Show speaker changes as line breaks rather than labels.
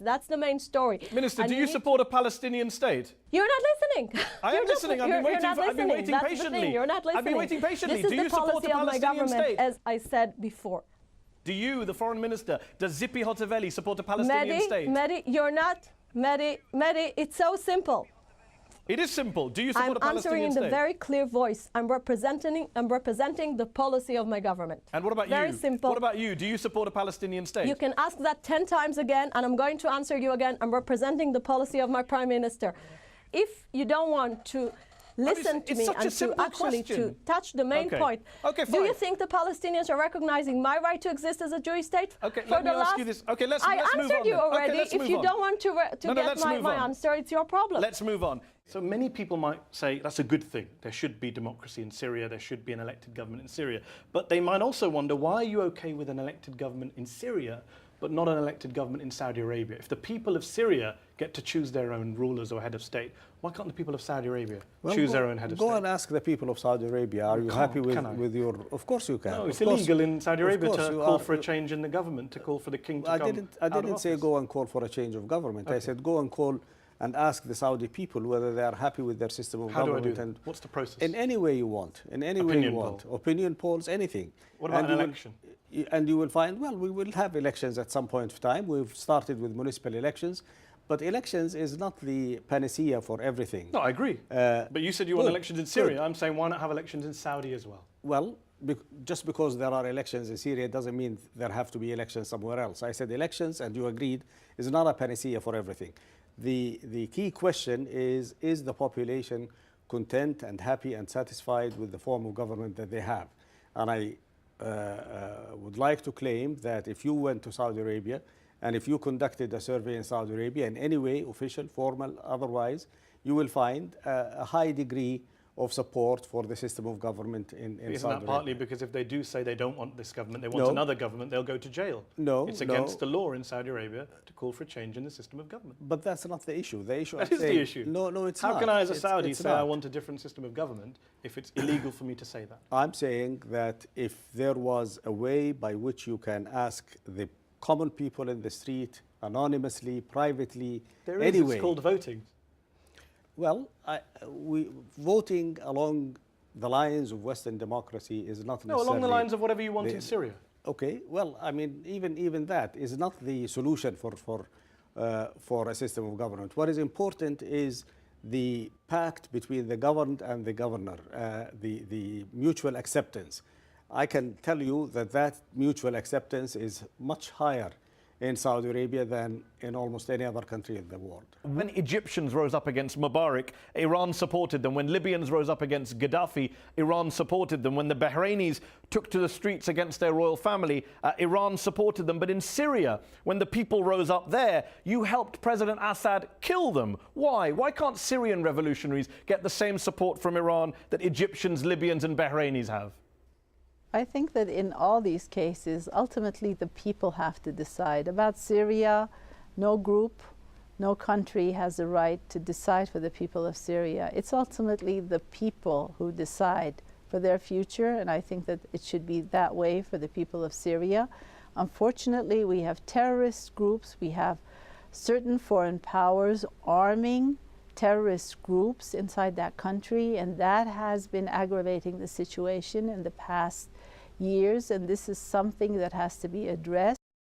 That's the main story.
Minister, do you support a Palestinian state?
You're not listening.
I am listening. I've been waiting patiently.
You're not listening.
I've been waiting patiently.
This is
do you
the policy
support a
of my
Palestinian
government,
state?
as I said before.
Do you, the foreign minister, does Tizipi Hotovely support a Palestinian state?
Mehdi, you're not. Mehdi, it's so simple.
It is simple. Do you support a Palestinian state?
I'm answering in the very clear voice. I'm representing the policy of my government.
And what about you?
Very simple.
What about you? Do you support a Palestinian state?
You can ask that 10 times again, and I'm going to answer you again. I'm representing the policy of my prime minister. If you don't want to listen to me and to actually to touch the main point, do you think the Palestinians are recognizing my right to exist as a Jewish state?
Okay, let me ask you this. Okay, let's move on.
I answered you already. If you don't want to get my answer, it's your problem.
Let's move on. So many people might say that's a good thing. There should be democracy in Syria. There should be an elected government in Syria. But they might also wonder, why are you okay with an elected government in Syria but not an elected government in Saudi Arabia? If the people of Syria get to choose their own rulers or head of state, why can't the people of Saudi Arabia choose their own head of state?
Go and ask the people of Saudi Arabia, are you happy with your... Of course you can.
No, it's illegal in Saudi Arabia to call for a change in the government, to call for the king to come
I didn't say go and call for a change of government. I said go and call and ask the Saudi people whether they are happy with their system of government.
How do I do that? What's the process?
In any way you want. In any way you want. Opinion polls, anything.
What about an election?
And you will find, well, we will have elections at some point of time. We've started with municipal elections. But elections is not the panacea for everything.
No, I agree. But you said you want elections in Syria. I'm saying, why not have elections in Saudi as well?
Well, just because there are elections in Syria doesn't mean there have to be elections somewhere else. I said elections, and you agreed, is not a panacea for everything. The key question is the population content and happy and satisfied with the form of government that they have? And I would like to claim that if you went to Saudi Arabia and if you conducted a survey in Saudi Arabia in any way, official, formal, otherwise, you will find a high degree of support for the system of government in Saudi Arabia.
Isn't that partly because if they do say they don't want this government, they want another government, they'll go to jail?
No.
It's against the law in Saudi Arabia to call for a change in the system of government.
But that's not the issue. The issue
that is the issue.
No, it's
not. How can I, as a Saudi, say I want a different system of government if it's illegal for me to say that?
I'm saying that if there was a way by which you can ask the common people in the street, anonymously, privately, anyway.
It's called voting.
Well, voting along the lines of Western democracy is not necessarily...
No, along the lines of whatever you want in Syria.
Okay, well, I mean, even that is not the solution for a system of government. What is important is the pact between the governed and the governor, the mutual acceptance. I can tell you that mutual acceptance is much higher in Saudi Arabia than in almost any other country in the world.
When Egyptians rose up against Mubarak, Iran supported them. When Libyans rose up against Gaddafi, Iran supported them. When the Bahrainis took to the streets against their royal family, Iran supported them. But in Syria, when the people rose up there, you helped President Assad kill them. Why? Why can't Syrian revolutionaries get the same support from Iran that Egyptians, Libyans and Bahrainis have?
I think that in all these cases, ultimately the people have to decide. About Syria, no group, no country has the right to decide for the people of Syria. It's ultimately the people who decide for their future, and I think that it should be that way for the people of Syria. Unfortunately, we have terrorist groups, we have certain foreign powers arming terrorist groups inside that country, and that has been aggravating the situation in the past years, and this is something that has to be addressed.